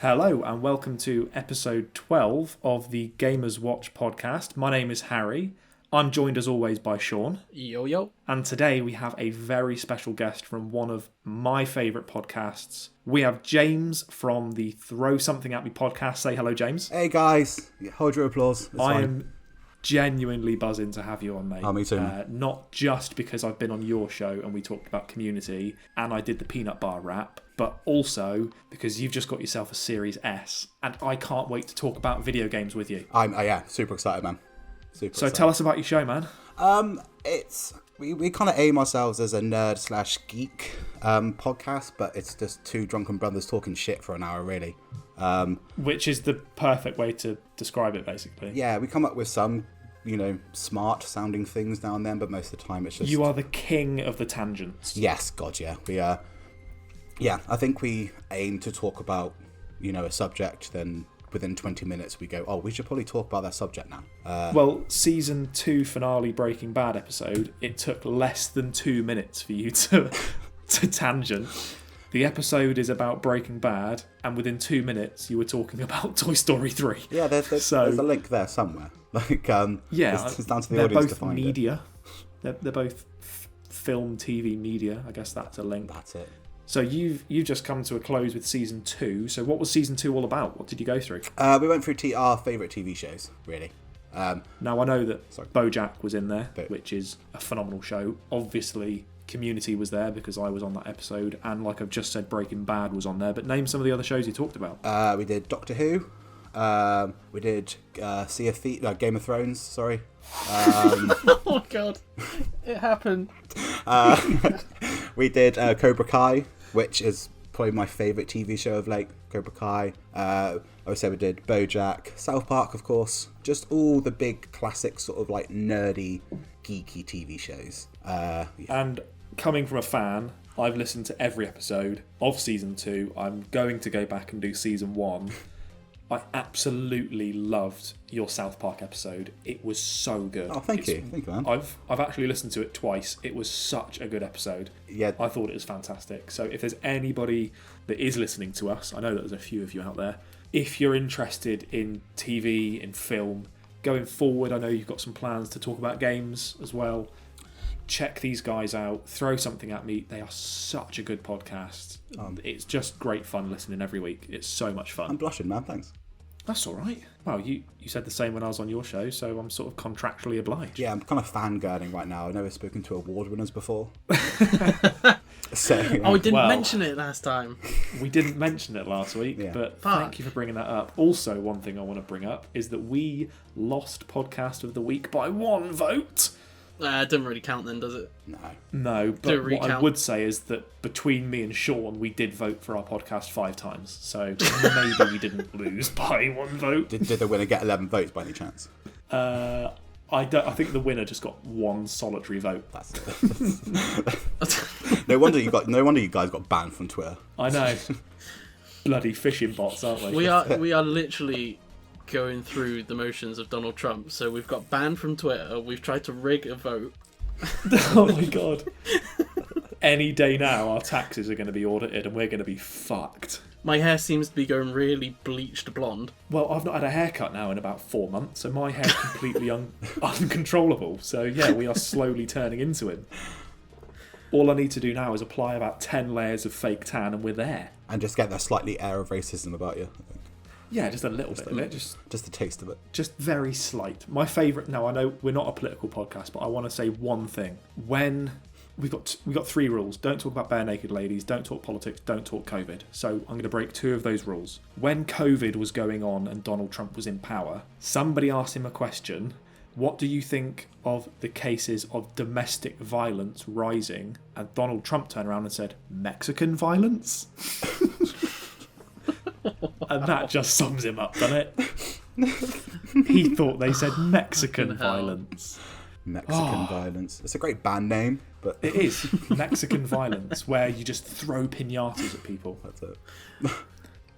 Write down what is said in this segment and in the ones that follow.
Hello and welcome to episode 12 of the Gamers Watch podcast. My name is Harry. I'm joined as always by Shaun. Yo, yo. And today we have a very special guest from one of my favourite podcasts. We have James from the Throw Something At Me podcast. Say hello, James. Hey guys, hold your applause. I am genuinely buzzing to have you on, mate. Oh, me too. Not just because I've been on your show and we talked about community and I did the peanut bar rap, but also because you've just got yourself a Series S and I can't wait to talk about video games with you. Yeah, super excited, man. Super excited. Tell us about your show, man. We kind of aim ourselves as a nerd/geek podcast, but it's just two drunken brothers talking shit for an hour, really. Which is the perfect way to describe it, basically. Yeah, we come up with some, smart sounding things now and then, but most of the time it's just... You are the king of the tangents. Yes, God, yeah. We are. Yeah, I think we aim to talk about, a subject, then within 20 minutes we go, we should probably talk about that subject now. Well, season 2 finale Breaking Bad episode, it took less than 2 minutes for you to tangent. The episode is about Breaking Bad, and within 2 minutes you were talking about Toy Story 3. Yeah, there's a link there somewhere. It's down to the audience to find media. They're both film, TV, media. I guess that's a link. That's it. So you've just come to a close with season 2. So what was season 2 all about? What did you go through? We went through our favourite TV shows, really. Now I know that BoJack was in there, which is a phenomenal show. Obviously, Community was there because I was on that episode, and like I've just said, Breaking Bad was on there. But name some of the other shows you talked about. We did Doctor Who. We did Game of Thrones. Sorry. Oh my God, it happened. We did Cobra Kai, which is probably my favourite TV show of late. Cobra Kai. I would say we did BoJack, South Park, of course. Just all the big classic sort of like nerdy, geeky TV shows. Yeah. And coming from a fan, I've listened to every episode of season 2. I'm going to go back and do season 1. I absolutely loved your South Park episode. It was so good. Oh, thank you, man. I've actually listened to it twice. It was such a good episode. Yeah, I thought it was fantastic. So if there's anybody that is listening to us, I know that there's a few of you out there. If you're interested in TV, in film, going forward, I know you've got some plans to talk about games as well. Check these guys out. Throw Something At Me. They are such a good podcast. It's just great fun listening every week. It's so much fun. I'm blushing, man. Thanks. That's all right. Well, you said the same when I was on your show, so I'm sort of contractually obliged. Yeah, I'm kind of fangirling right now. I've never spoken to award winners before. So, we didn't mention it last time. We didn't mention it last week, but thank you for bringing that up. Also, one thing I want to bring up is that we lost Podcast of the Week by 1 vote. It doesn't really count then, does it? No, but what I would say is that between me and Shaun, we did vote for our podcast 5 times. So maybe we didn't lose by 1 vote. Did the winner get 11 votes by any chance? I think the winner just got 1 solitary vote. That's it. No wonder you guys got banned from Twitter. I know. Bloody fishing bots, aren't we? We are literally going through the motions of Donald Trump. So we've got banned from Twitter. We've tried to rig a vote. Oh my God. Any day now, our taxes are going to be audited and we're going to be fucked. My hair seems to be going really bleached blonde. Well, I've not had a haircut now in about 4 months, so my hair's completely uncontrollable. So yeah, we are slowly turning into him. All I need to do now is apply about 10 layers of fake tan and we're there. And just get that slightly air of racism about you, I think. Yeah, just a little bit of it. Just a taste of it. Just very slight. My favourite... Now, I know we're not a political podcast, but I want to say one thing. When... We've got 3 rules. Don't talk about bare naked ladies, don't talk politics, don't talk COVID. So I'm going to break 2 of those rules. When COVID was going on and Donald Trump was in power, somebody asked him a question. What do you think of the cases of domestic violence rising? And Donald Trump turned around and said, Mexican violence? And that just sums him up, doesn't it? He thought they said Mexican violence. Mexican violence. It's a great band name, but it is Mexican violence, where you just throw piñatas at people. That's it.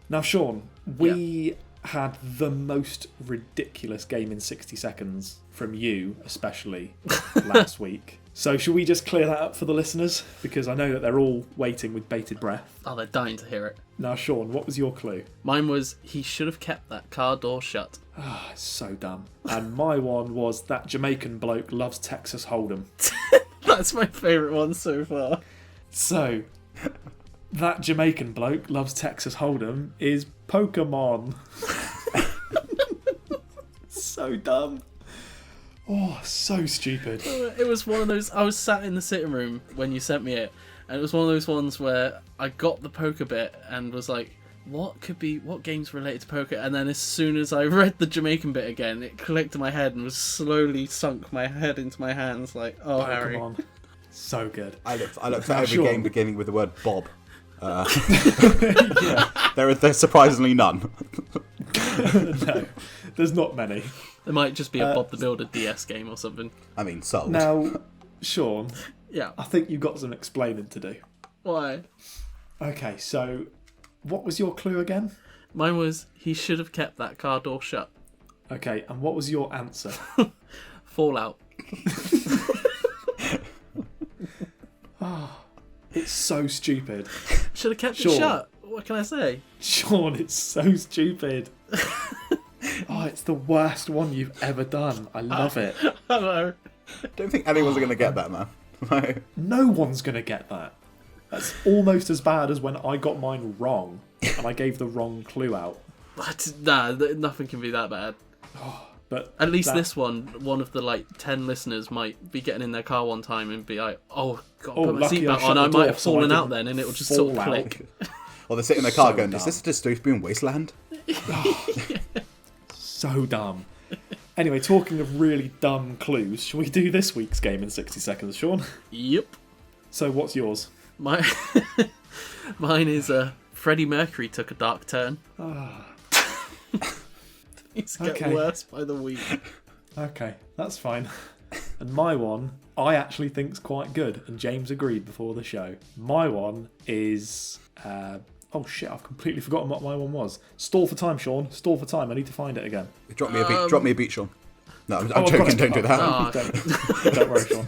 Now, Shaun, we had the most ridiculous game in 60 seconds from you, especially last week. So should we just clear that up for the listeners? Because I know that they're all waiting with bated breath. Oh, they're dying to hear it. Now, Shaun, what was your clue? Mine was, he should have kept that car door shut. Ah, it's so dumb. And my one was, that Jamaican bloke loves Texas Hold'em. That's my favourite one so far. So, that Jamaican bloke loves Texas Hold'em is Pokemon. So dumb. Oh, so stupid. It was one of those, I was sat in the sitting room when you sent me it, and it was one of those ones where I got the poker bit and was like, what game's related to poker? And then as soon as I read the Jamaican bit again, it clicked in my head and was slowly sunk my head into my hands like, oh, Harry. Pokemon. So good. I look for every game beginning with the word Bob. Yeah. There's surprisingly none. No, there's not many. There might just be a Bob the Builder DS game or something. I mean, sold. Now, Shaun, Yeah. I think you've got some explaining to do. Why? Okay, so what was your clue again? Mine was, he should have kept that car door shut. Okay, and what was your answer? Fallout. It's so stupid. Should have kept Sure. it shut. What can I say? Shaun, it's so stupid. Oh, it's the worst one you've ever done. I love it. I know. I don't think anyone's going to get that, man. Like, No one's going to get that. That's almost as bad as when I got mine wrong and I gave the wrong clue out. Nah, nothing can be that bad. But At least that- this one of the 10 listeners might be getting in their car one time and be like, oh, God, Oh, put my lucky I seatbelt shut on. the I door might have so I fallen out didn't then, and it will just sort of fall out. click. or they're sitting in their car So going, dumb. is this a dystopian wasteland? So dumb. Anyway, talking of really dumb clues, shall we do this week's game in 60 seconds, Shaun? Yep. So what's yours? Mine is Freddie Mercury took a dark turn. Things get Okay. worse by the week. Okay, that's fine. And my one, I actually think's quite good, and James agreed before the show. My one is... oh shit, I've completely forgotten what my one was. Stall for time, Shaun. Stall for time. I need to find it again. Drop me a beat, Shaun. No, I'm I've got joking, it. don't do that. Oh. Don't worry, Shaun.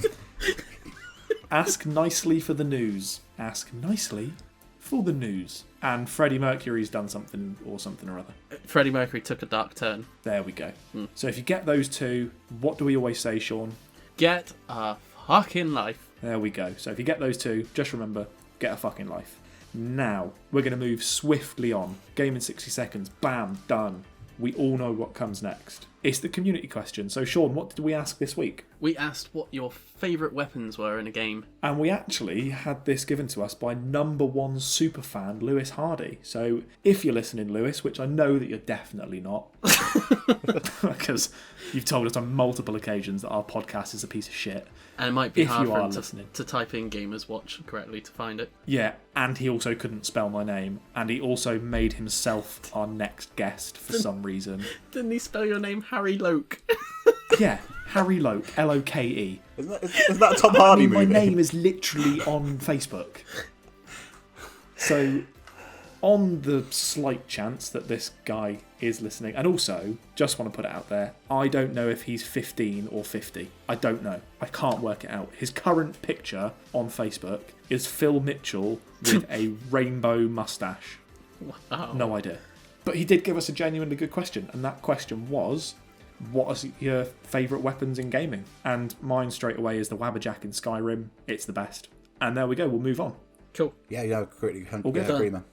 Ask nicely for the news. Ask nicely for the news. And Freddie Mercury's done something or other. Freddie Mercury took a dark turn. There we go. So if you get those two, what do we always say, Shaun? Get a fucking life. There we go. So if you get those two, just remember, get a fucking life. Now, we're going to move swiftly on. Game in 60 seconds. Bam, done. We all know what comes next. It's the community question. So, Shaun, what did we ask this week? We asked what your favourite weapons were in a game. And we actually had this given to us by #1 superfan Lewis Hardy. So if you're listening, Lewis, which I know that you're definitely not, because you've told us on multiple occasions that our podcast is a piece of shit. And it might be If hard you for are him listening. to type in Gamers Watch correctly to find it. Yeah, and he also couldn't spell my name. And he also made himself our next guest for some reason. Didn't he spell your name Harry Loke? Yeah, Harry Loke, Loke. Isn't that a Tom Hardy I mean, my movie? name is literally on Facebook. So, on the slight chance that this guy is listening, and also, just want to put it out there, I don't know if he's 15 or 50. I don't know. I can't work it out. His current picture on Facebook is Phil Mitchell with a rainbow mustache. Wow. No idea. But he did give us a genuinely good question, and that question was, what are your favourite weapons in gaming? And mine straight away is the Wabberjack in Skyrim. It's the best. And there we go, we'll move on. Cool. Yeah, completely All good. agree, man.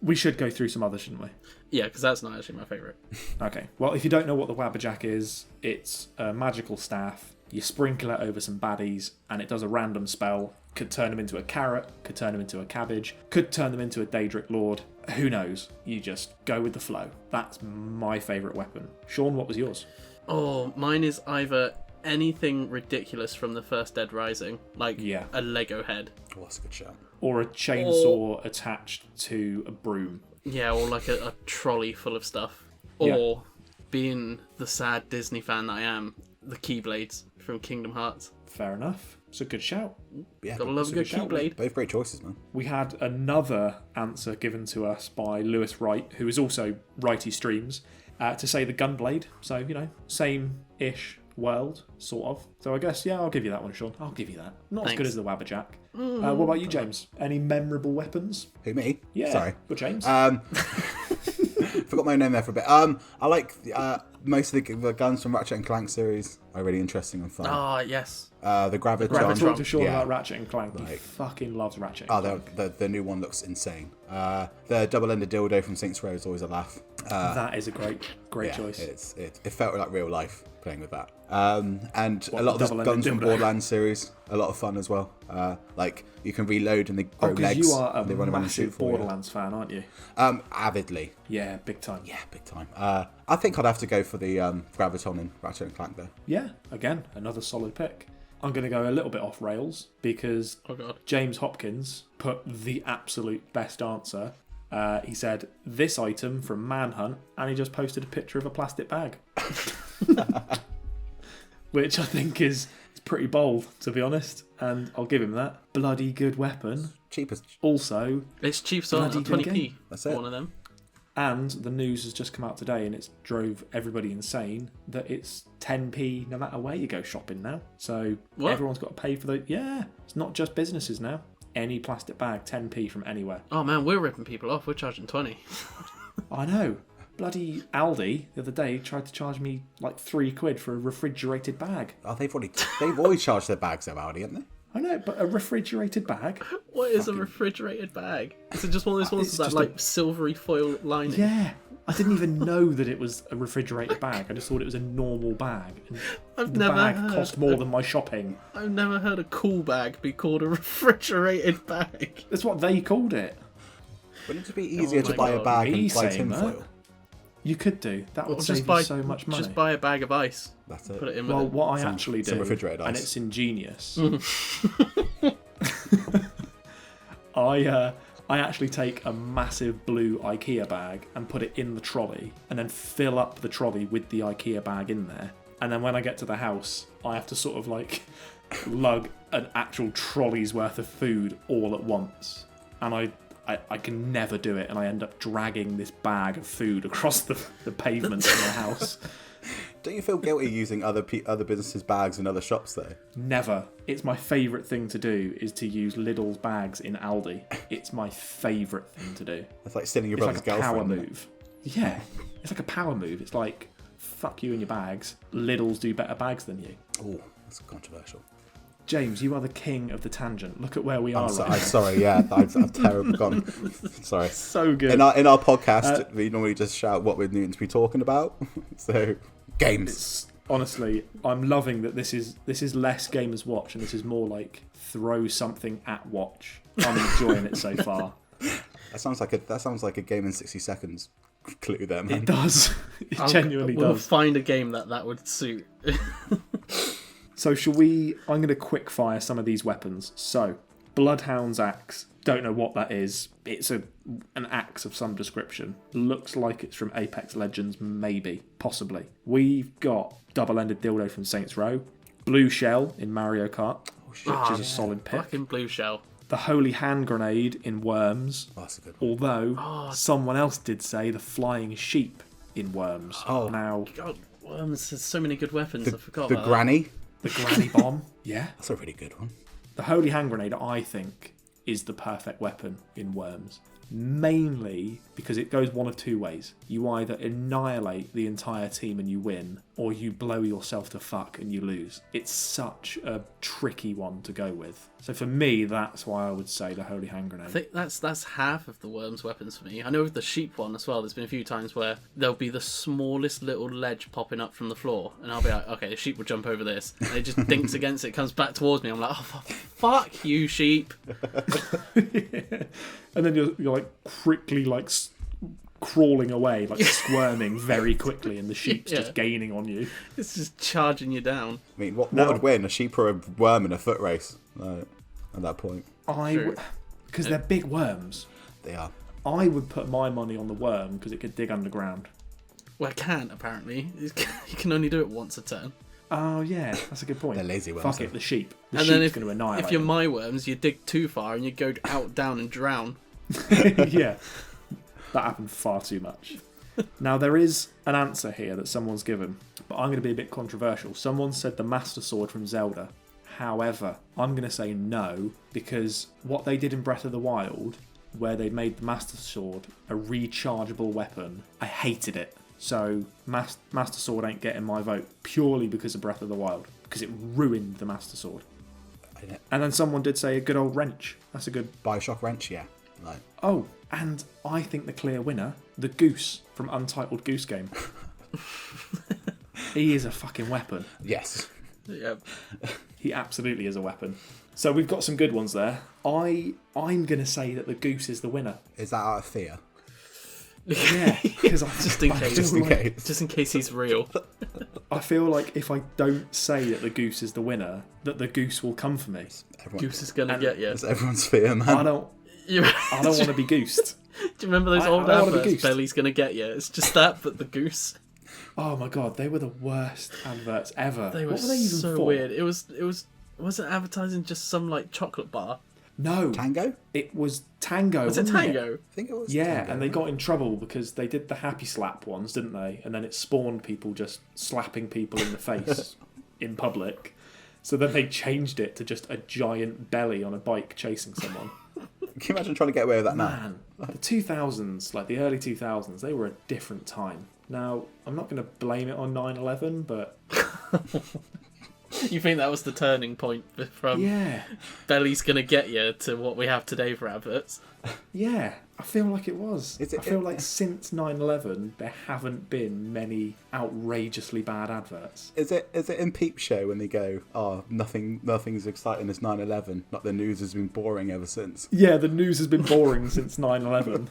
We should go through some others, shouldn't we? Yeah, because that's not actually my favourite. Okay, well, if you don't know what the Wabberjack is, it's a magical staff. You sprinkle it over some baddies, and it does a random spell. Could turn them into a carrot, could turn them into a cabbage, could turn them into a Daedric Lord. Who knows? You just go with the flow. That's my favourite weapon. Shaun, what was yours? Oh, mine is either anything ridiculous from the first Dead Rising, like Yeah. a Lego head. Oh, that's a good shout. Or a chainsaw attached to a broom. Yeah, or like a trolley full of stuff. Yeah. Or, being the sad Disney fan that I am, the Keyblades from Kingdom Hearts. Fair enough. It's a good shout. Yeah, Gotta love a good shout, Keyblade. both great choices, man. We had another answer given to us by Lewis Wright, who is also Righty Streams, to say the Gunblade. So, same-ish world, sort of. So I guess, yeah, I'll give you that one, Sean. I'll give you that. Not as Thanks. good as the Wabberjack. What about you, James? Any memorable weapons? Who, me? Yeah. Sorry. Good, James. Forgot my name there for a bit. I like most of the guns from Ratchet and Clank series are really interesting and fun. Ah, yes. The Gravitron. Grab talk to Sean yeah. about Ratchet and Clank. He Like- fucking loves Ratchet. Oh, the new one looks insane. The double-ended dildo from Saints Row is always a laugh. That is a great Yeah, choice. it felt like real life playing with that. And What, a lot of the double-ended guns from dildo? Borderlands series, a lot of fun as well. Like you can reload and they grow Because legs. you are a and they run around and shoot massive for you. Borderlands fan, aren't you? Avidly. Yeah, big time. Yeah, big time. I think I'd have to go for the Graviton in Ratchet and Clank though. Yeah, again, another solid pick. I'm going to go a little bit off rails because Oh, God. James Hopkins put the absolute best answer. He said, this item from Manhunt, and he just posted a picture of a plastic bag. Which I think is pretty bold, to be honest, and I'll give him that. Bloody good weapon. Cheapest. Also, It's cheap, so Bloody good 20p. game. That's for it. one of them. and the news has just come out today and it's drove everybody insane that it's 10p no matter where you go shopping now. So What? everyone's got to pay for the... Yeah, it's not just businesses now. Any plastic bag, 10p from anywhere. Oh man, we're ripping people off. We're charging 20. I know. Bloody Aldi the other day tried to charge me like £3 for a refrigerated bag. Oh, they've always charged their bags though, Aldi, haven't they? I know, but a refrigerated bag? What is a refrigerated bag? Is it just one of those ones It's with that just like silvery foil lining? Yeah. I didn't even know that it was a refrigerated bag. I just thought it was a normal bag. And I've the never bag heard. cost more than my shopping. I've never heard a cool bag be called a refrigerated bag. That's what they called it. Wouldn't it be easier my to buy a God. bag Me and buy saying that. tinfoil? You could do. That would Or save you so much money. Just buy a bag of ice. That's it. Put it in Well, with what I Some- actually do, some refrigerated and ice. it's ingenious, I actually take a massive blue IKEA bag and put it in the trolley, and then fill up the trolley with the IKEA bag in there. And then when I get to the house, I have to sort of like lug an actual trolley's worth of food all at once, and I can never do it, and I end up dragging this bag of food across the pavement in my house. Don't you feel guilty using other businesses' bags in other shops though? Never. It's my favourite thing to do is to use Lidl's bags in Aldi. It's my favourite thing to do. It's like stealing your It's brother's like a power girlfriend. isn't it? move. Yeah, it's like a power move. It's like, fuck you and your bags. Lidl's do better bags than you. Oh, that's controversial. James, you are the king of the tangent. Look at where we are I'm right now. sorry, yeah, I've terribly gone. Sorry. So good. In our podcast, we normally just shout what we're going to be talking about. So, games. Honestly, I'm loving that this is less Gamers Watch and this is more like throw something at watch. I'm enjoying it so far. That sounds like a game in 60 seconds clue there, man. It does. It genuinely we'll does. find a game that would suit. So shall we... I'm going to quick fire some of these weapons. So, Bloodhound's axe. Don't know what that is. It's an axe of some description. Looks like it's from Apex Legends, maybe. Possibly. We've got double-ended dildo from Saints Row. Blue shell in Mario Kart, which is a solid pick. Fucking blue shell. The holy hand grenade in Worms. Oh, that's a good one. Although, someone else did say the flying sheep in Worms. Oh. Now, God, Worms has so many good weapons. I forgot The about granny. the granny bomb. Yeah. That's a really good one. The holy hand grenade, I think, is the perfect weapon in Worms. Mainly because it goes one of two ways. You either annihilate the entire team and you win, or you blow yourself to fuck and you lose. It's such a tricky one to go with. So for me, that's why I would say the holy hand grenade. I think that's half of the Worms weapons for me. I know with the sheep one as well, there's been a few times where there'll be the smallest little ledge popping up from the floor, and I'll be like, okay, the sheep will jump over this. And it just dinks against it, comes back towards me. I'm like, oh, fuck you, sheep. And then you're like quickly like crawling away, like squirming very quickly, and the sheep's Yeah. just gaining on you. It's just charging you down. I mean, what No. would win, a sheep or a worm in a foot race? At that point, True. Because they're big worms. they are. I would put my money on the worm because it could dig underground. Well, it can, apparently. You can only do it once a turn. Oh yeah, that's a good point. They're lazy worms, Fuck though. it, the sheep. The And sheep's then if, going to annihilate. if you're my worms, you dig too far and you go out, down and drown. them. Yeah, that happened far too much. Now, there is an answer here that someone's given, but I'm going to be a bit controversial. Someone said the Master Sword from Zelda. However, I'm going to say no, because what they did in Breath of the Wild, where they made the Master Sword a rechargeable weapon, I hated it. So Master Sword ain't getting my vote purely because of Breath of the Wild, because it ruined the Master Sword. And then someone did say a good old wrench. That's a good... Bioshock wrench, yeah. Like... Oh, and I think the clear winner, the Goose from Untitled Goose Game. He is a fucking weapon. Yes. Yep. He absolutely is a weapon. So we've got some good ones there. I'm going to say that the Goose is the winner. Is that out of fear? Yeah, because just in case he's real. I feel like if I don't say that the Goose is the winner, that the Goose will come for me. Goose is gonna get you. It's everyone's fear, man. I don't want to be goosed. Do you remember those old adverts? Belly's gonna get you. It's just that, but the goose. Oh my god, they were the worst adverts ever. They were what were they even so for? weird. It wasn't advertising just some like chocolate bar. No. Tango? It was Tango. Was it Tango? I think it was. Yeah, Tango, and they got in trouble because they did the happy slap ones, didn't they? And then it spawned people just slapping people in the face in public. So then they changed it to just a giant belly on a bike chasing someone. Can you imagine trying to get away with that now? Man, the 2000s, like the early 2000s, they were a different time. Now, I'm not going to blame it on 9/11, but... You think that was the turning point from Belly's gonna get you to what we have today for adverts? Yeah, I feel like it was. I feel like since 9/11 there haven't been many outrageously bad adverts. Is it in Peep Show when they go, oh, nothing's exciting as 9/11, like the news has been boring ever since? Yeah, the news has been boring since 9/11.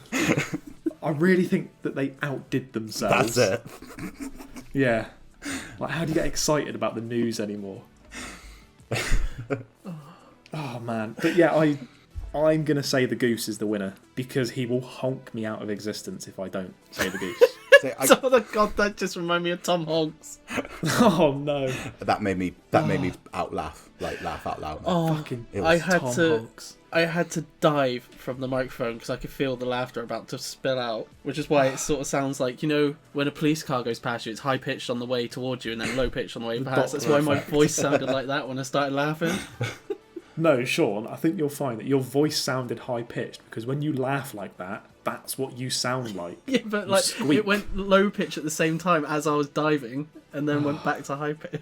I really think that they outdid themselves. That's it. Yeah. Like, how do you get excited about the news anymore? Oh, man. But yeah, I'm going to say the Goose is the winner, because he will honk me out of existence if I don't say the Goose. Oh god, that just reminded me of Tom Hanks. Oh, no. That made me laugh out loud. Oh, Fucking Hanks. I had to dive from the microphone because I could feel the laughter about to spill out, which is why it sort of sounds like, you know, when a police car goes past you, it's high-pitched on the way towards you and then low-pitched on the way past. That's why my voice sounded like that when I started laughing. No, Shaun, I think you'll find that your voice sounded high-pitched because when you laugh like that, that's what you sound like. Yeah, but like squeak. It went low-pitch at the same time as I was diving and then went back to high-pitch.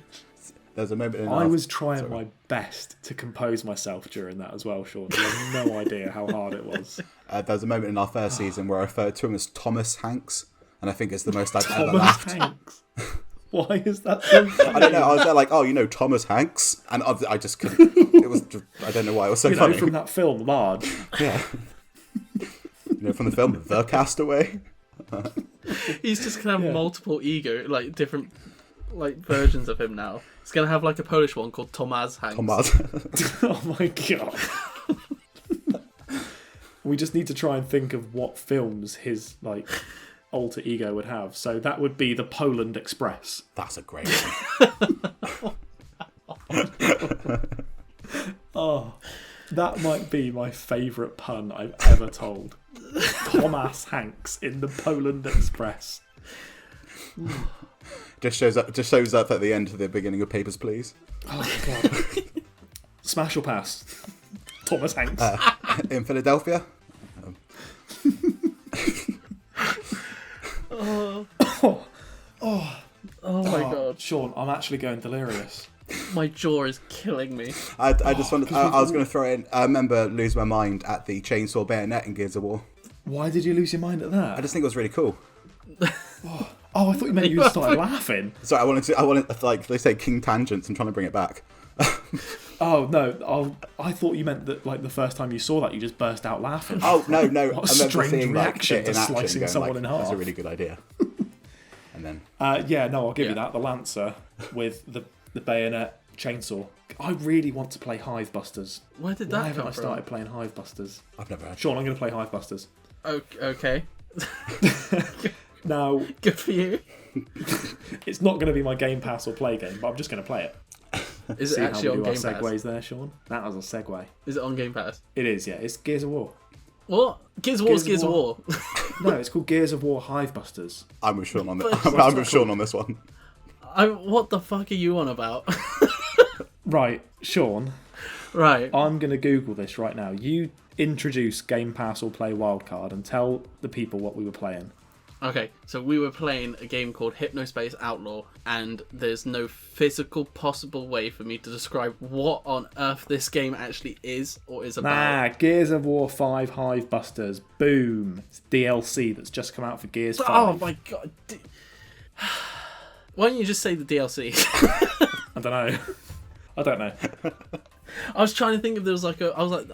There's a moment I was trying my best to compose myself during that as well, Shaun. You have no idea how hard it was. There's a moment in our first season where I referred to him as Thomas Hanks, and I think it's the most I've ever laughed. Hanks. Why is that so funny? I don't know. I was there like, oh, you know, Thomas Hanks, and I just couldn't. It was. I don't know why it was so funny. From that film, Large. Yeah. You know, from the film The Castaway. He's just gonna have multiple ego, like different, like versions of him now. He's gonna have like a Polish one called Tomasz Hanks. Oh my god. We just need to try and think of what films his like alter ego would have. So that would be the Poland Express. That's a great one. Oh, that might be my favourite pun I've ever told. Thomas Hanks in the Poland Express. Just shows up at the end of the beginning of Papers, Please. Oh my god. Smash or pass? Thomas Hanks. In Philadelphia. Oh my god. Shaun, I'm actually going delirious. My jaw is killing me. I just wanted. I was going to throw in. I remember losing my mind at the chainsaw bayonet in Gears of War. Why did you lose your mind at that? I just think it was really cool. Oh, I thought you meant you started laughing. Sorry, I wanted like they say King Tangents. I'm trying to bring it back. Oh no! I thought you meant that like the first time you saw that you just burst out laughing. Oh no! What a strange reaction to slicing someone in half. That's a really good idea. And then I'll give you that. The Lancer with the bayonet chainsaw. I really want to play Hive Busters. Where did that Why come haven't I from? started playing Hive Busters? I've never had. Shaun, I'm going to play Hive Busters. Okay. Now, Good for you. it's not going to be my Game Pass or play game, but I'm just going to play it. Is it actually on Game Pass? Segues there, Shaun. That was a segue. Is it on Game Pass? It is, yeah. It's Gears of War. What? Gears of War is Gears of War. No, it's called Gears of War Hivebusters. I'm with Shaun on this. But- I'm with Shaun on this one. What the fuck are you on about? Right, Shaun, Right. I'm going to Google this right now. You introduce Game Pass or Play Wildcard and tell the people what we were playing. Okay, so we were playing a game called Hypnospace Outlaw, and there's no physical possible way for me to describe what on earth this game actually is or is about. Nah, Gears of War 5 Hivebusters. Boom. It's DLC that's just come out for Gears 5. Oh my god. Why don't you just say the DLC? I don't know. I was trying to think if there was I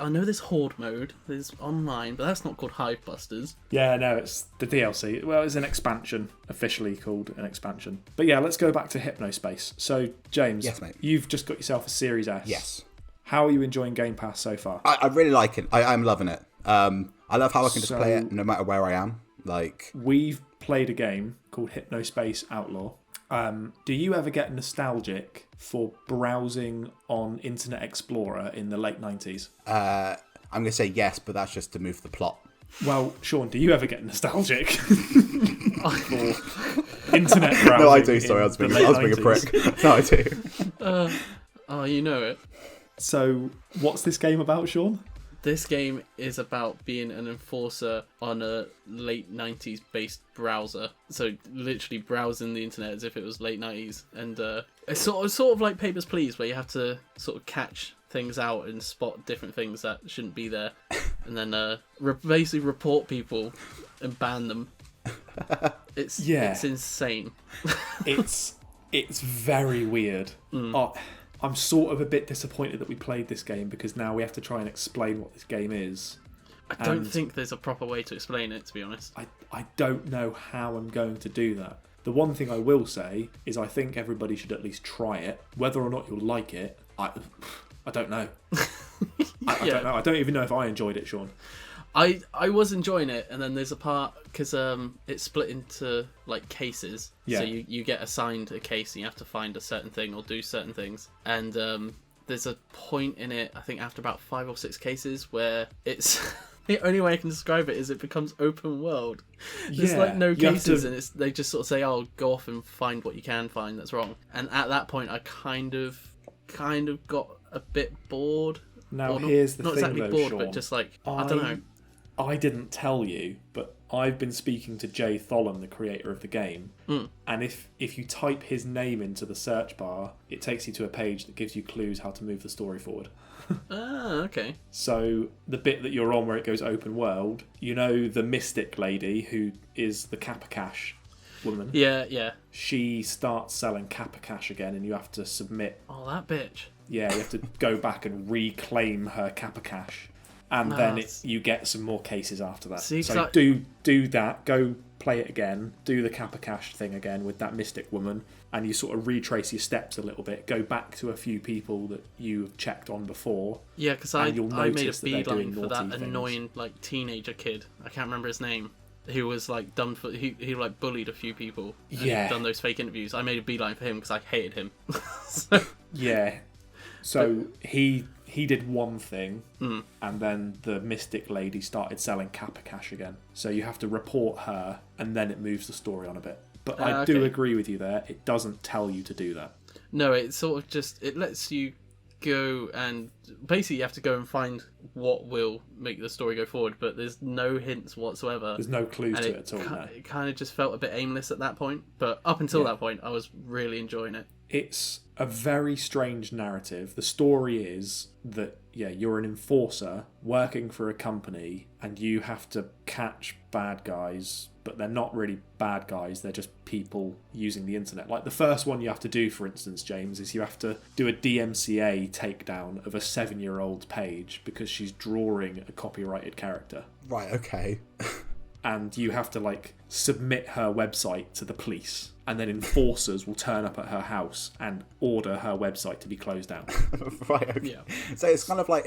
know there's Horde mode, there's online, but that's not called Hivebusters. Yeah, no, it's the DLC. Well, it's an expansion, officially called an expansion. But yeah, let's go back to Hypnospace. So, James, Yes, mate. You've just got yourself a Series S. Yes. How are you enjoying Game Pass so far? I really like it. I'm loving it. I love how I can just So- play it no matter where I am. Like, We've played a game called Hypnospace Outlaw. Do you ever get nostalgic for browsing on Internet Explorer in the late 90s? I'm going to say yes, but that's just to move the plot. Well, Shaun, do you ever get nostalgic for internet browsing? No, I do. Sorry, I was being a 90s? prick. No, I do. Oh, you know it. So, what's this game about, Shaun? This game is about being an enforcer on a late 90s based browser. So literally browsing the internet as if it was late 90s. And it's sort of like Papers, Please, where you have to sort of catch things out and spot different things that shouldn't be there. And then basically report people and ban them. It's insane. It's very weird. I'm sort of a bit disappointed that we played this game because now we have to try and explain what this game is. I don't think there's a proper way to explain it, to be honest. I don't know how I'm going to do that. The one thing I will say is I think everybody should at least try it. Whether or not you'll like it, I don't know. I don't know. I don't even know if I enjoyed it, Shaun. I was enjoying it, and then there's a part because it's split into like cases. Yeah. So you get assigned a case, and you have to find a certain thing or do certain things. And there's a point in it, I think after about 5 or 6 cases, where it's the only way I can describe it is it becomes open world. There's like no cases, and they just sort of say, "Oh, go off and find what you can find that's wrong." And at that point, I kind of got a bit bored. Now Or here's the not thing, exactly though, bored, Shaun. but just like I don't know. I didn't tell you, but I've been speaking to Jay Tholen, the creator of the game, and if you type his name into the search bar, it takes you to a page that gives you clues how to move the story forward. Ah, okay. So the bit that you're on where it goes open world, you know the mystic lady who is the Kappa Cash woman? Yeah. She starts selling Kappa Cash again, and you have to submit. Oh, that bitch. Yeah, you have to go back and reclaim her Kappa Cash. And then you get some more cases after that. See, so do that, go play it again, do the Kappa Cash thing again with that mystic woman, and you sort of retrace your steps a little bit, go back to a few people that you've checked on before. Yeah, because I made a that they're beeline doing for that naughty things. annoying like teenager kid. I can't remember his name. Who was like done for he like bullied a few people. And Yeah. done those fake interviews. I made a beeline for him because I hated him. Yeah. So he did one thing, and then the mystic lady started selling Kappa Cash again. So you have to report her, and then it moves the story on a bit. But I do agree with you there. It doesn't tell you to do that. No, it sort of just it lets you go and basically you have to go and find what will make the story go forward, but there's no hints whatsoever. There's no clues and to it at all. No. It kind of just felt a bit aimless at that point, but up until that point I was really enjoying it. It's a very strange narrative. The story is that, you're an enforcer working for a company and you have to catch bad guys, but they're not really bad guys, they're just people using the internet. Like the first one you have to do, for instance, James, is you have to do a DMCA takedown of a 7-year-old page because she's drawing a copyrighted character. Right, okay. And you have to submit her website to the police, and then enforcers will turn up at her house and order her website to be closed down. Right, okay. Yeah. So it's kind of like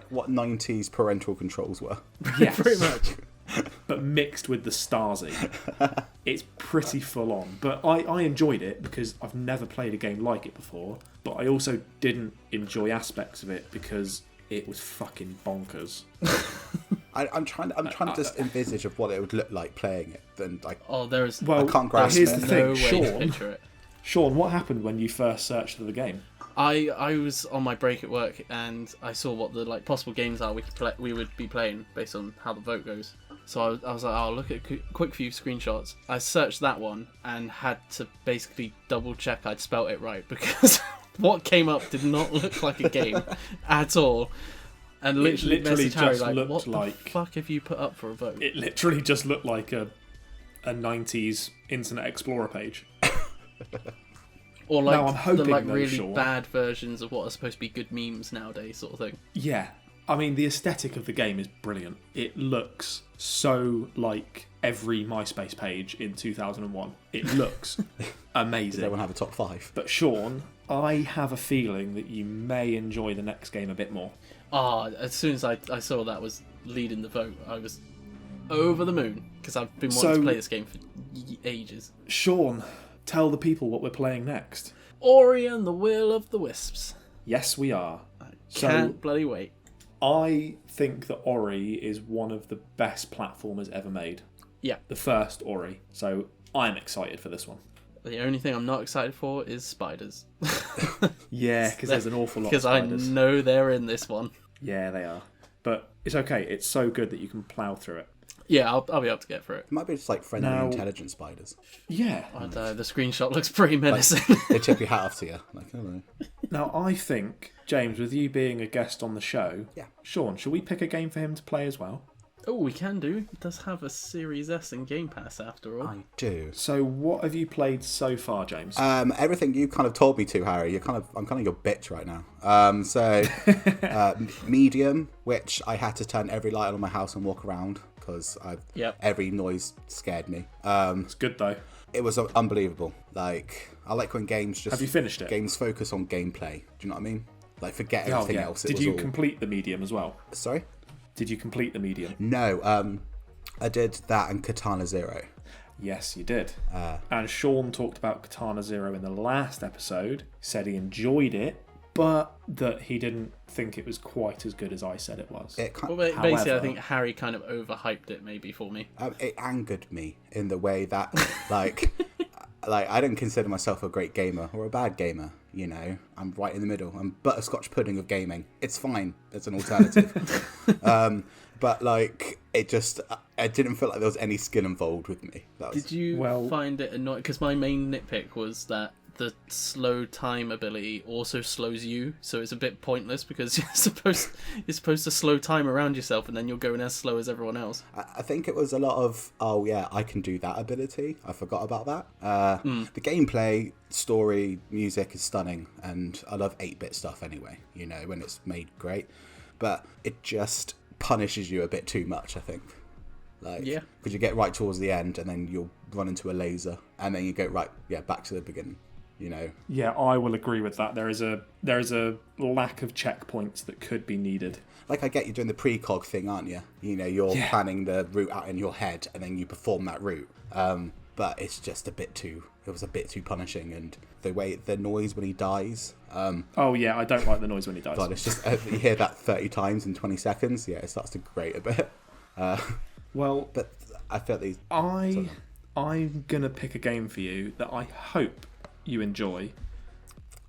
what 90s parental controls were. Yes. Pretty much. But mixed with the Stasi. It's pretty full on. But I enjoyed it because I've never played a game like it before. But I also didn't enjoy aspects of it because it was fucking bonkers. I'm trying to just envisage of what it would look like playing it. Then like, there's Well, I can't grasp here's it. the thing, no way to Shaun. picture it. Sean, what happened when you first searched for the game? I was on my break at work and I saw what the possible games are we would be playing based on how the vote goes. So I was like, I'll look at quick few screenshots. I searched that one and had to basically double check I'd spelt it right because what came up did not look like a game at all. And literally messaged Harry just like, looked what like- the fuck have you put up for a vote? It literally just looked like a 90s Internet Explorer page. Or like Now, I'm hoping, the though, really Shaun- bad versions of what are supposed to be good memes nowadays, sort of thing. Yeah. I mean, the aesthetic of the game is brilliant. It looks so like every MySpace page in 2001. It looks Does amazing. everyone have a top 5? But Sean, I have a feeling that you may enjoy the next game a bit more. As soon as I saw that was leading the vote, I was over the moon because I've been wanting to So- play this game for ages. Sean, tell the people what we're playing next. Ori and the Will of the Wisps. Yes, we are. Can't bloody wait. I think that Ori is one of the best platformers ever made. Yeah. The first Ori. So I'm excited for this one. The only thing I'm not excited for is spiders. Yeah, because there's an awful lot of Because I spiders. know they're in this one. Yeah, they are. But it's okay. It's so good that you can plough through it. Yeah, I'll be able to get through it. It might be just like friendly, Now- intelligent spiders. Yeah. And, the screenshot looks pretty menacing. They tip your hat off to you. Like, I don't know. Now, I think, James, with you being a guest on the show, Yeah. Sean, should we pick a game for him to play as well? Oh, we can do. It does have a Series S and Game Pass after all. I do. So what have you played so far, James? Everything you kind of told me to, Harry. I'm kind of your bitch right now. Medium, which I had to turn every light on in my house and walk around because Yep. every noise scared me. It's good, though. It was unbelievable. Like, I like when games just... Have you finished it? Games focus on gameplay. Do you know what I mean? Like, forget everything else. Did you complete the medium as well? Sorry? Did you complete the medium? No, I did that and Katana Zero. Yes, you did. And Sean talked about Katana Zero in the last episode, said he enjoyed it, but that he didn't think it was quite as good as I said it was. Well, basically, I However- think Harry kind of overhyped it maybe for me. It angered me in the way that, like, I don't consider myself a great gamer or a bad gamer. You know, I'm right in the middle. I'm butterscotch pudding of gaming. It's fine. It's an alternative. But like, it didn't feel like there was any skill involved with me. Did you find it annoying? Because my main nitpick was that the slow time ability also slows you, so it's a bit pointless because you're supposed to slow time around yourself, and then you're going as slow as everyone else. I think it was a lot of, oh yeah, I can do that ability. I forgot about that. The gameplay, story, music is stunning, and I love 8-bit stuff anyway, you know, when it's made great. But it just punishes you a bit too much, I think. Like, Yeah. Because you get right towards the end, and then you'll run into a laser, and then you go back to the beginning. You know. Yeah, I will agree with that. There is a lack of checkpoints that could be needed. Like, I get you doing the precog thing, aren't you? You know, you're planning the route out in your head, and then you perform that route. But it's just it was a bit too punishing, and the noise when he dies. Oh yeah, I don't like the noise when he dies. God, it's just, you hear that 30 times in 20 seconds, yeah, it starts to grate a bit. Well, But I felt these... I'm gonna pick a game for you that I hope you enjoy.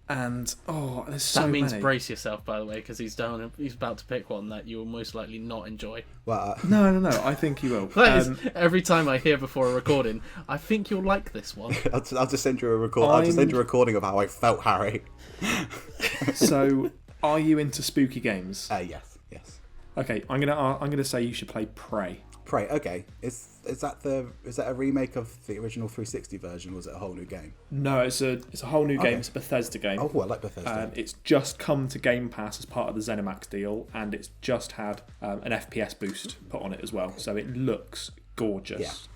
And there's so That means many. brace yourself, by the way, because he's about to pick one that you will most likely not enjoy. Well, No, I think you will. That is, every time I hear before a recording, I think you'll like this one. I'll just send you a I'll just send you a recording of how I felt, Harry. So, are you into spooky games? Yes. Okay, I'm gonna say you should play Prey. Prey. Okay, is that a remake of the original 360 version? Or was it a whole new game? No, it's a whole new game. Okay. It's a Bethesda game. Oh, I like Bethesda. It's just come to Game Pass as part of the ZeniMax deal, and it's just had an FPS boost put on it as well. So it looks gorgeous.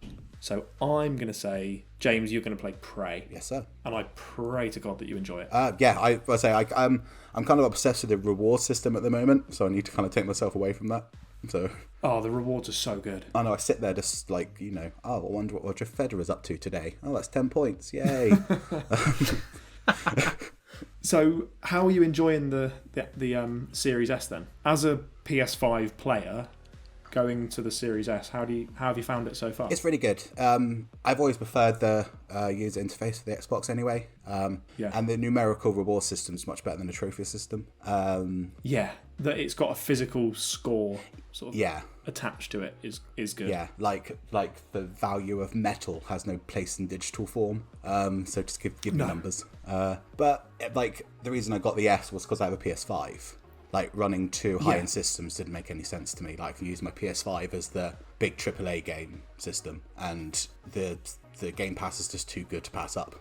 Yeah. So I'm going to say, James, you're going to play Prey. Yes, sir. And I pray to God that you enjoy it. I'm kind of obsessed with the reward system at the moment, so I need to kind of take myself away from that. So Oh, the rewards are so good. I know I sit there just like, you know, I wonder what Roger Federer's up to today. Oh, that's 10 points. Yay. So how are you enjoying the Series S then? As a PS5 player, going to the Series S. How have you found it so far? It's really good. I've always preferred the user interface for the Xbox anyway. Yeah. And the numerical reward system is much better than the trophy system. Yeah, that it's got a physical score sort of Yeah. attached to it is good. Yeah, like the value of metal has no place in digital form. So just give me numbers. But like the reason I got the S was because I have a PS5. Like running two high-end systems didn't make any sense to me. Like I use my PS5 as the big AAA game system, and the Game Pass is just too good to pass up.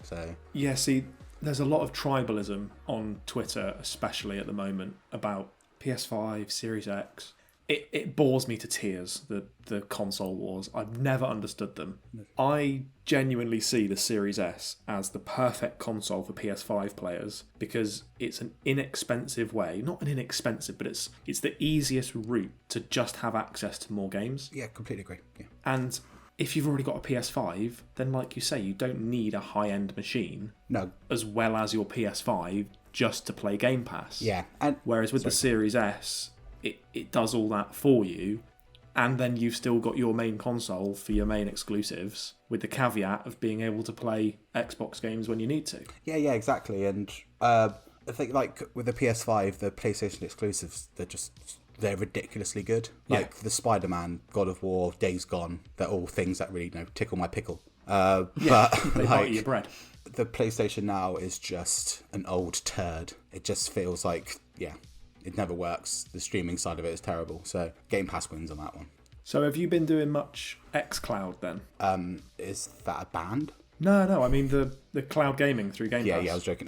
So Yeah, see, there's a lot of tribalism on Twitter, especially at the moment, about PS5, Series X. It bores me to tears, the console wars. I've never understood them. I genuinely see the Series S as the perfect console for PS5 players because it's an inexpensive way, not an inexpensive, but it's the easiest route to just have access to more games. yeah, completely agree. Yeah. And if you've already got a PS5, then like you say, you don't need a high-end machine No. as well as your PS5 just to play Game Pass. Yeah. And Whereas with the Series S, it does all that for you, and then you've still got your main console for your main exclusives, with the caveat of being able to play Xbox games when you need to. yeah, exactly. And I think like with the PS5, the PlayStation exclusives, they're ridiculously good. Yeah. Like the Spider-Man, God of War, Days Gone, they're all things that really tickle my pickle. But They like bite your bread. the PlayStation Now is just an old turd. It just feels like it never works. The streaming side of it is terrible. So Game Pass wins on that one. So have you been doing much xCloud then? Is that a band? No, I mean the cloud gaming through Game Pass. Yeah, I was joking.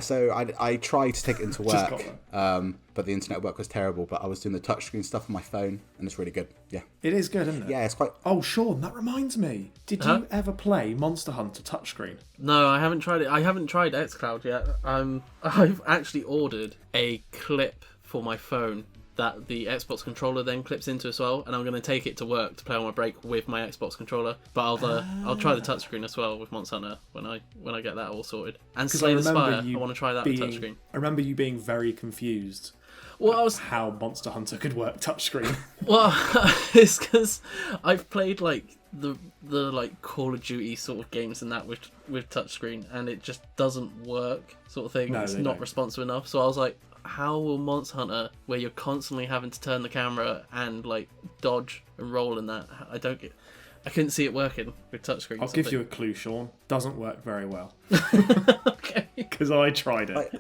So I tried to take it into Just work, got but the internet work was terrible. But I was doing the touchscreen stuff on my phone, and it's really good. Yeah, It is good, isn't it? yeah, it's quite. Oh, Shaun, that reminds me. Did you ever play Monster Hunter touchscreen? No, I haven't tried it. I haven't tried xCloud yet. I've actually ordered a clip for my phone that the Xbox controller then clips into as well, and I'm going to take it to work to play on my break with my Xbox controller. But I'll try the touchscreen as well with Monster Hunter when I get that all sorted. And Slay the Spire, I want to try that with touchscreen. I remember you being very confused. Well, how Monster Hunter could work touchscreen. Well, it's because I've played like the like Call of Duty sort of games and that with touchscreen, and it just doesn't work, sort of thing. No, it's they not don't. responsive enough. So I was like, how will Monster Hunter, where you're constantly having to turn the camera and like dodge and roll in that, I couldn't see it working with touchscreen. I'll give you a clue, Shaun. Doesn't work very well. Okay. Because I tried it. Like,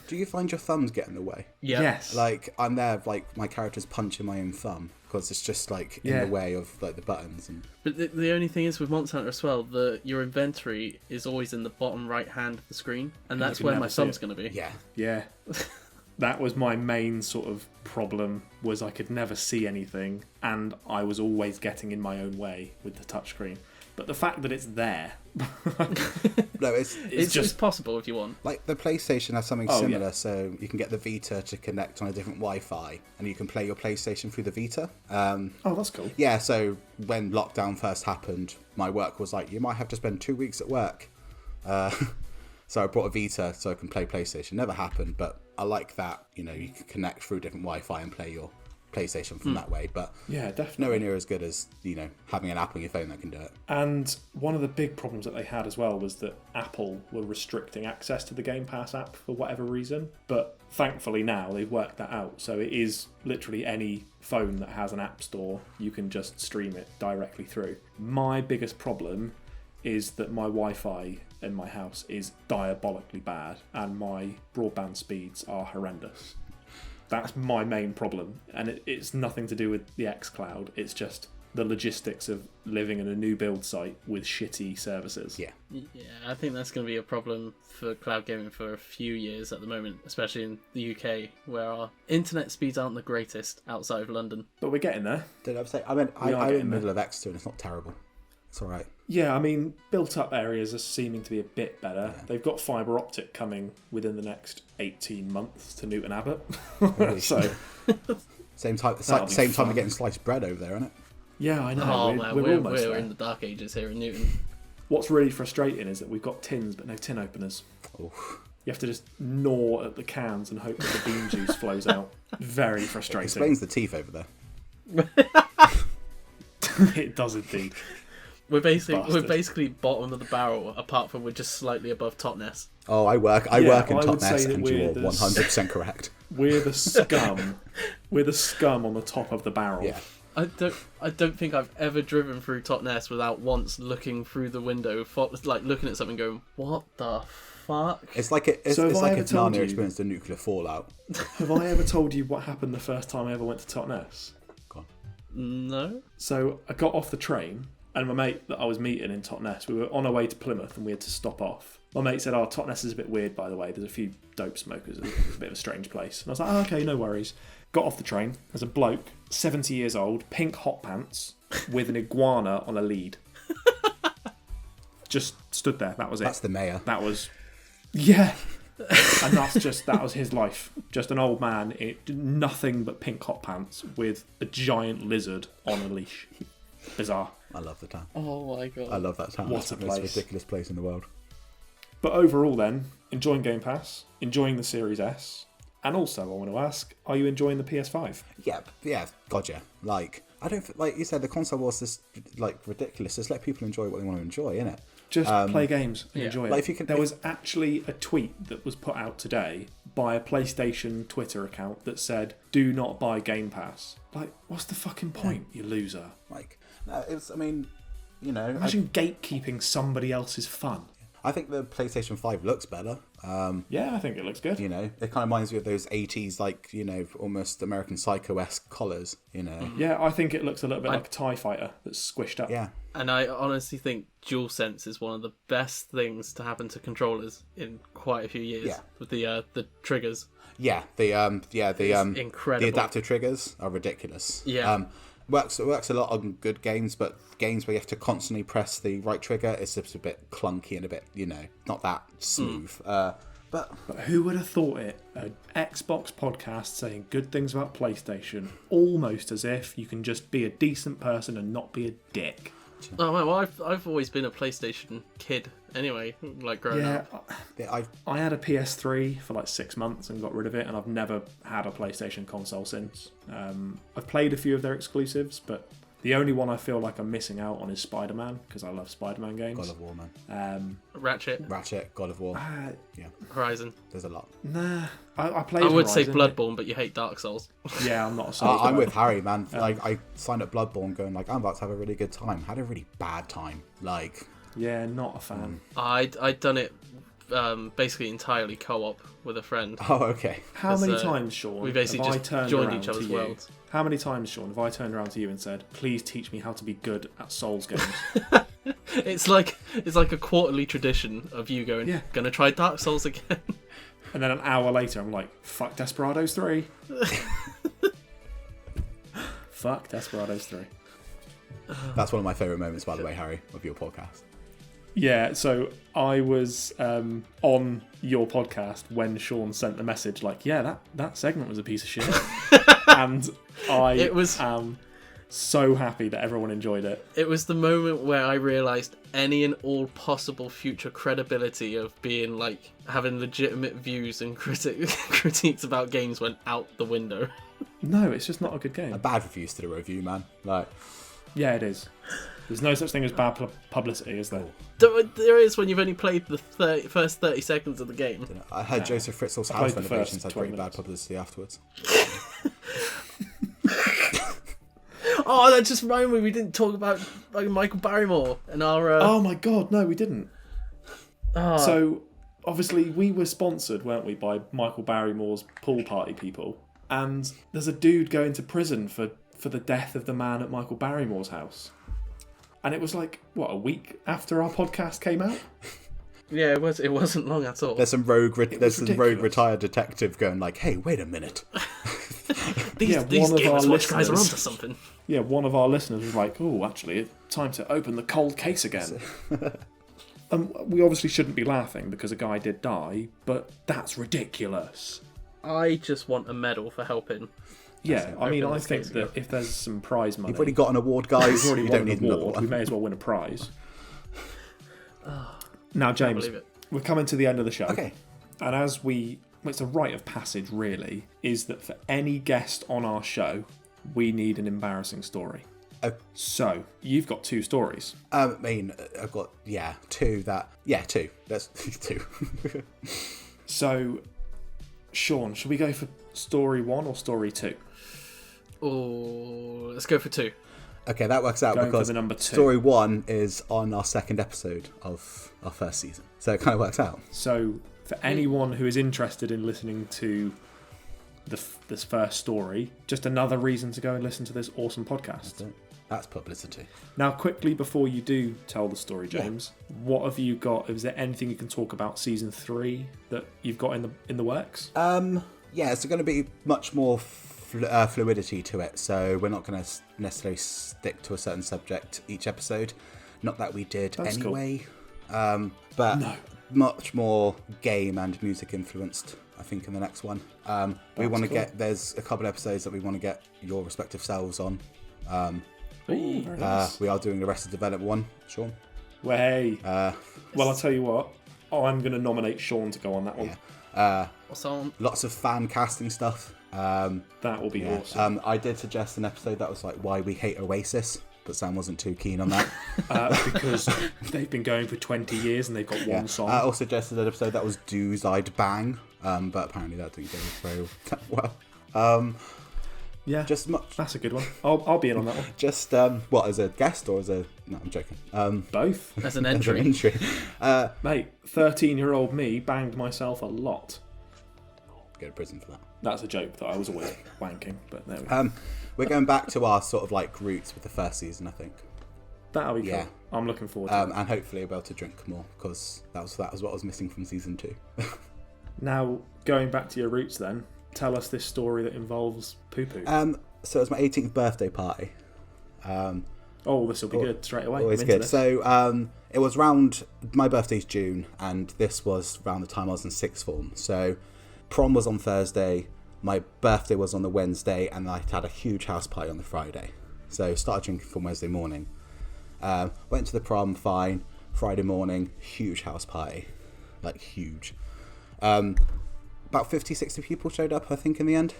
do you find your thumbs get in the way? Yeah. Yes. Like I'm there, like my character's punching my own thumb because it's just like in Yeah. the way of like the buttons and. But the only thing is with Monster Hunter as well, your inventory is always in the bottom right hand of the screen, and that's can where never my see thumb's it. going to be. Yeah. Yeah. That was my main sort of problem, was I could never see anything, and I was always getting in my own way with the touchscreen. But the fact that it's there, No, it's It's possible if you want. like the PlayStation has something Oh, similar, yeah. so you can get the Vita to connect on a different Wi-Fi, and you can play your PlayStation through the Vita. oh, that's cool. Yeah, so when lockdown first happened, my work was like, you might have to spend 2 weeks at work. So I brought a Vita so I can play PlayStation. Never happened, but I like that. You know, you can connect through different Wi-Fi and play your PlayStation from that way. But Yeah, definitely. nowhere near as good as, having an app on your phone that can do it. And one of the big problems that they had as well was that Apple were restricting access to the Game Pass app for whatever reason. But thankfully now they've worked that out. So it is literally any phone that has an app store, you can just stream it directly through. My biggest problem is that my Wi-Fi in my house is diabolically bad and my broadband speeds are horrendous. That's my main problem, and it's nothing to do with the xCloud. It's just the logistics of living in a new build site with shitty services. Yeah. Yeah, I think that's going to be a problem for cloud gaming for a few years at the moment, especially in the UK, where our internet speeds aren't the greatest outside of London. But we're getting there. Did I say? We are I'm in getting the middle of Exeter and it's not terrible. It's all right. Yeah, I mean, built-up areas are seeming to be a bit better. Yeah. They've got fibre optic coming within the next 18 months to Newton Abbot. Really? So, Same time. That'll be Same time fun. we're getting sliced bread over there, isn't it? yeah, I know. Oh we're, man, we're almost we're there. in the dark ages here in Newton. What's really frustrating is that we've got tins but no tin openers. Oh. You have to just gnaw at the cans and hope that the bean juice flows out. Very frustrating. Explains the teeth over there. It does indeed. We're Bastard. basically bottom of the barrel, apart from we're just slightly above Totnes. Oh, I work in I would Totnes, say that and we're you're the 100% correct. We're the scum. We're the scum on the top of the barrel. Yeah. I don't think I've ever driven through Totnes without once looking through the window, like looking at something, going, "What the fuck?" It's like if Narnia experienced a nuclear fallout. Have I ever told you what happened the first time I ever went to Totnes? Go on. No. So I got off the train, and my mate that I was meeting in Totnes, we were on our way to Plymouth, and we had to stop off. My mate said, "Oh, Totnes is a bit weird, by the way. There's a few dope smokers. It's a bit of a strange place." And I was like, "Oh, okay, no worries." Got off the train. There's a bloke, 70 years old, pink hot pants, with an iguana on a lead. Just stood there. That was it. That's the mayor. That was, yeah. And that was his life. Just an old man in nothing but pink hot pants with a giant lizard on a leash. Bizarre. I love the town. Oh my god. I love that town. What It's a the most place. ridiculous place in the world. But overall then, enjoying Game Pass, enjoying the Series S, and also I want to ask, are you enjoying the PS5? Yeah, God, yeah. Like, I don't like you said, the console was just like ridiculous. Just let people enjoy what they want to enjoy, innit? Just play games and yeah. enjoy it. Like, if you can- There was actually a tweet that was put out today by a PlayStation Twitter account that said, "Do not buy Game Pass." Like, what's the fucking point, you loser? Like, no, it's. I mean, you know, Imagine gatekeeping somebody else's fun. I think the PlayStation 5 looks better. Yeah, I think it looks good. You know, it kind of reminds me of those 80s, like, you know, almost American Psycho-esque collars, you know. Yeah, I think it looks a little bit like a TIE fighter that's squished up. Yeah. And I honestly think DualSense is one of the best things to happen to controllers in quite a few years. Yeah. With the triggers. Yeah, the incredible. the adaptive triggers are ridiculous. Yeah. Works a lot on good games, but games where you have to constantly press the right trigger, it's just a bit clunky and a bit, you know, not that smooth. But who would have thought it? An Xbox podcast saying good things about PlayStation, almost as if you can just be a decent person and not be a dick. Oh man, well I've always been a PlayStation kid anyway, like growing up. I had a PS3 for like 6 months and got rid of it, and I've never had a PlayStation console since. I've played a few of their exclusives, but the only one I feel like I'm missing out on is Spider-Man, because I love Spider-Man games. God of War, man. Ratchet, God of War. Yeah. Horizon. There's a lot. Nah, I played. I would say Horizon. Bloodborne, but you hate Dark Souls. Yeah, I'm not a Souls I'm guy. with Harry, man. Like, I signed up Bloodborne going, like, I'm about to have a really good time. Had a really bad time. Like... Yeah, not a fan. I'd done it basically entirely co-op with a friend. Oh, okay. How many 'Cause, times, Sean, we basically have I just turned joined around each other's to you? worlds. How many times, Sean, have I turned around to you and said, "Please teach me how to be good at Souls games"? It's like a quarterly tradition of you going, Yeah. gonna try Dark Souls again. And then an hour later, I'm like, "Fuck Desperados 3." Fuck Desperados 3. That's one of my favourite moments, by the way, Harry, of your podcast. Yeah, so I was on your podcast when Sean sent the message like, "Yeah, that segment was a piece of shit." And I am so happy that everyone enjoyed it. It was the moment where I realised any and all possible future credibility of being like having legitimate views and critiques about games went out the window. No, it's just not a good game. A bad reviews to the review, man. Like, Yeah, it is. There's no such thing as bad publicity, is there? There is when you've only played the first 30 seconds of the game. I heard Joseph Fritzl's I house played the renovations first had very 20 bad minutes. publicity afterwards. Oh, that just reminded me we didn't talk about like Michael Barrymore and our... Oh my god, no, we didn't. Oh. So, obviously, we were sponsored, weren't we, by Michael Barrymore's pool party people. And there's a dude going to prison for the death of the man at Michael Barrymore's house. And it was like, what, a week after our podcast came out? Yeah, it wasn't long at all. There's some rogue ridiculous. retired detective going like, "Hey, wait a minute." These one of Game our & Watch guys are listeners- onto something. Yeah, one of our listeners was like, "Oh, actually, it's time to open the cold case again." We obviously shouldn't be laughing because a guy did die, but that's ridiculous. I just want a medal for helping. Yeah, I mean, open I this think case that again. if there's some prize money, You've already got an award, guys. we've already You won don't need an another award. We one. may as well win a prize. Now, James, believe it. we're coming to the end of the show. Okay. And it's a rite of passage, really, is that for any guest on our show, we need an embarrassing story. Oh. So, you've got 2 stories. I mean, I've got, 2 that... Yeah, 2. That's 2. So, Shaun, should we go for story 1 or story 2? Oh, let's go for 2. Okay, that works out Going because for the number 2. story 1 is on our 2nd episode of our 1st season. So it kind of works out. So, for anyone who is interested in listening to this first story, just another reason to go and listen to this awesome podcast. That's publicity. Now, quickly, before you do tell the story, James, what have you got? Is there anything you can talk about season 3 that you've got in the works? It's going to be much more fluidity to it. So we're not going to necessarily stick to a certain subject each episode. Not that we did anyway. Cool. But no. Much more game and music influenced, I think, in the next one. We want to there's a couple of episodes that we want to get your respective selves on. Ooh, very nice. We are doing the Arrested Development one, Shaun. Well, I'll tell you what. I'm going to nominate Shaun to go on that one. Yeah. What's on? Lots of fan casting stuff. That will be awesome. I did suggest an episode that was like why we hate Oasis, but Sam wasn't too keen on that. Because they've been going for 20 years and they've got one song. I also suggested an episode that was Do's I'd Bang, but apparently that didn't go very well. Yeah, that's a good one. I'll be in on that one. Just as a guest or as a... No, I'm joking. Both. As an entry. Mate, 13-year-old me banged myself a lot. Go to prison for that. That's a joke that I was always wanking, but there we go. We're going back to our sort of like roots with the first season, I think. That'll be cool. I'm looking forward to it. And hopefully we'll be able to drink more, because that was what was missing from season 2. Now, going back to your roots then, tell us this story that involves poo-poo. So it was my 18th birthday party. This will be good straight away. Always good. So it was round... My birthday's June, and this was around the time I was in 6th form. So prom was on Thursday, my birthday was on the Wednesday, and I had a huge house party on the Friday. So started drinking from Wednesday morning. Went to the prom, fine. Friday morning, huge house party. Like, huge. About 50, 60 people showed up, I think, in the end.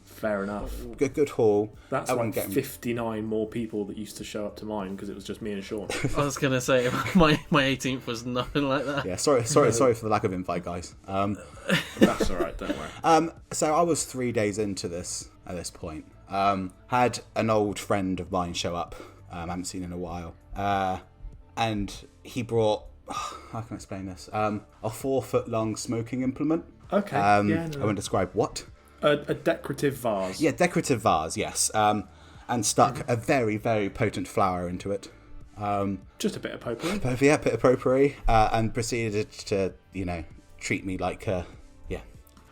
Fair enough. Good haul. That's like 59 more people that used to show up to mine because it was just me and Shaun. I was going to say, my 18th was nothing like that. Yeah, sorry for the lack of invite, guys. That's all right, don't worry. So I was 3 days into this at this point. Had an old friend of mine show up. I haven't seen in a while. And he brought, how can I explain this? A 4-foot-long smoking implement. Okay. I won't describe what. A decorative vase. Yeah, decorative vase, yes. And stuck a very, very potent flower into it. Just a bit of potpourri. Yeah, a bit of potpourri. And proceeded to, treat me like an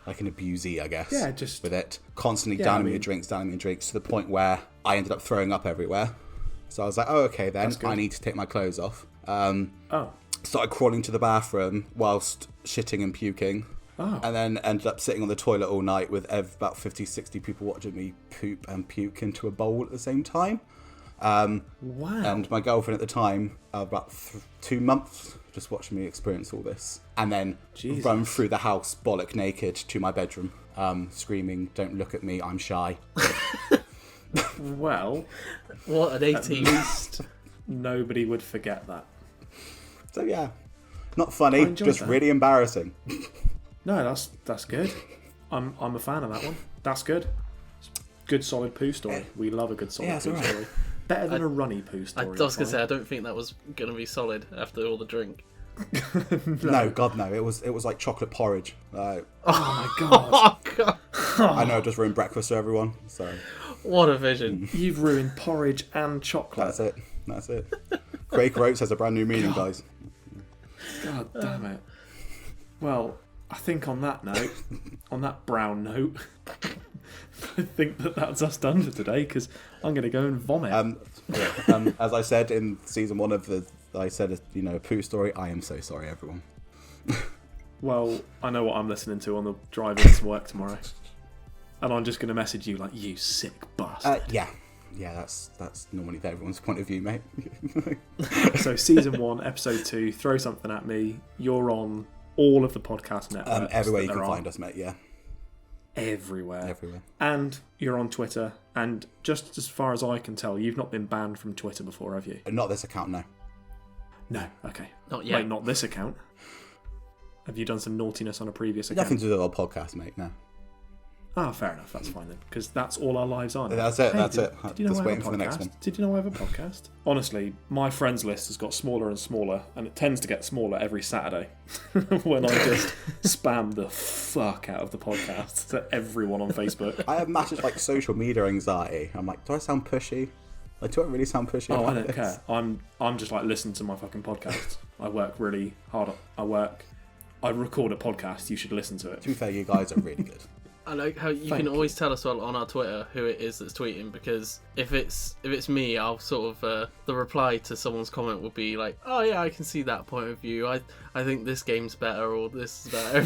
abusee, I guess. Yeah, just... With it. Constantly downing me in drinks, to the point where I ended up throwing up everywhere. So I was like, okay then, I need to take my clothes off. Started crawling to the bathroom whilst shitting and puking. Oh. And then ended up sitting on the toilet all night with about 50, 60 people watching me poop and puke into a bowl at the same time. Wow. And my girlfriend at the time, about 2 months, just watching me experience all this. And then run through the house bollock naked to my bedroom, screaming, "Don't look at me, I'm shy." Well, what an 18. At least nobody would forget that. So yeah, not funny, just really embarrassing. No, that's good. I'm a fan of that one. That's good. Good solid poo story. We love a good solid poo story. Better than a runny poo story. I was going to say, I don't think that was going to be solid after all the drink. No, God no. It was like chocolate porridge. Oh my God. Oh God. I know I just ruined breakfast for everyone. So what a vision. You've ruined porridge and chocolate. That's it. Quaker Oats has a brand new meaning, guys. God damn it. Well, I think on that note, on that brown note, I think that's us done for today, because I'm going to go and vomit. As I said in season 1 of a poo story, I am so sorry, everyone. Well, I know what I'm listening to on the drive into work tomorrow. And I'm just going to message you like, you sick bastard. Yeah, that's normally everyone's point of view, mate. So season 1, episode 2, throw something at me. You're on all of the podcast networks. Everywhere you that can there are. find us, mate. Yeah, Everywhere. everywhere. And you're on Twitter. And just as far as I can tell, you've not been banned from Twitter before, have you? Not this account, no. No. Okay. Not yet. Wait, not this account. Have you done some naughtiness on a previous account? Nothing to do with our podcast, mate. No. Ah, fair enough. That's fine then, because that's all our lives are now. That's it. Hey, That's it. Did you know Just I have waiting a for the next podcast? one. Did you know I have a podcast? Honestly, my friends list has got smaller and smaller, and it tends to get smaller every Saturday when I just spam the fuck out of the podcast to everyone on Facebook. I have massive like social media anxiety. I'm like, do I sound pushy? Like, do I really sound pushy? Oh, I about don't this? care. I'm just like, listen to my fucking podcast. I work really hard. I record a podcast. You should listen to it. To be fair, you guys are really good. I like how you Thank can you. always tell us well on our Twitter who it is that's tweeting, because if it's me, I'll sort of the reply to someone's comment will be like, oh yeah, I can see that point of view. I think this game's better or this is better.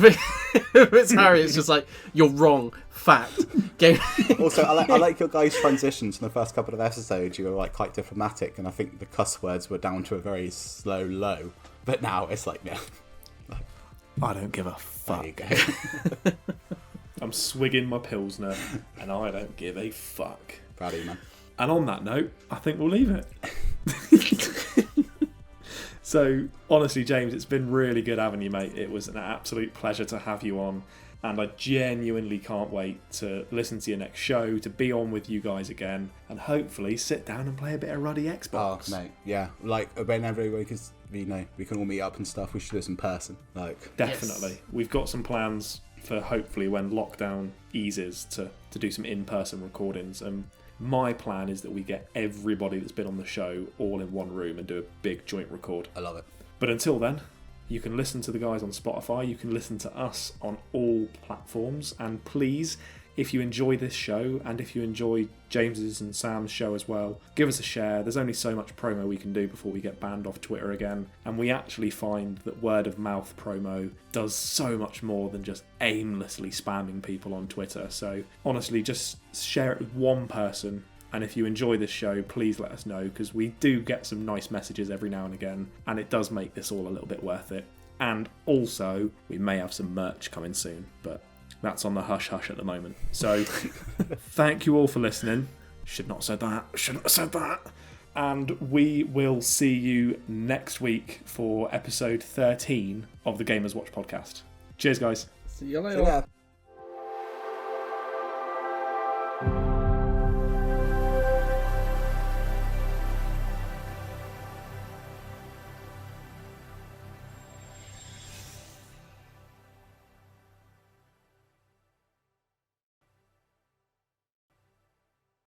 If it's Harry, it's just like, you're wrong. Fact. Game. Also, I like your guys' transitions in the first couple of episodes. You were like quite diplomatic, and I think the cuss words were down to a very slow low. But now it's like, yeah, I don't give a there fuck. you go. I'm swigging my Pilsner, and I don't give a fuck. Proud of you, man. And on that note, I think we'll leave it. So, honestly, James, it's been really good having you, mate. It was an absolute pleasure to have you on. And I genuinely can't wait to listen to your next show, to be on with you guys again, and hopefully sit down and play a bit of ruddy Oh, Xbox. mate, yeah. Like, whenever we can all meet up and stuff, we should do this in person. Like, Definitely. Yes. We've got some plans for hopefully when lockdown eases to do some in-person recordings. And my plan is that we get everybody that's been on the show all in one room and do a big joint record. I love it. But until then, you can listen to the guys on Spotify, you can listen to us on all platforms, and please, if you enjoy this show, and if you enjoy James's and Sam's show as well, give us a share. There's only so much promo we can do before we get banned off Twitter again, and we actually find that word of mouth promo does so much more than just aimlessly spamming people on Twitter. So honestly, just share it with one person. And if you enjoy this show, please let us know, because we do get some nice messages every now and again, and it does make this all a little bit worth it. And also, we may have some merch coming soon, but that's on the hush-hush at the moment. So, thank you all for listening. Shouldn't have said that. And we will see you next week for episode 13 of the Gamers Watch podcast. Cheers, guys. See you So, later. yeah.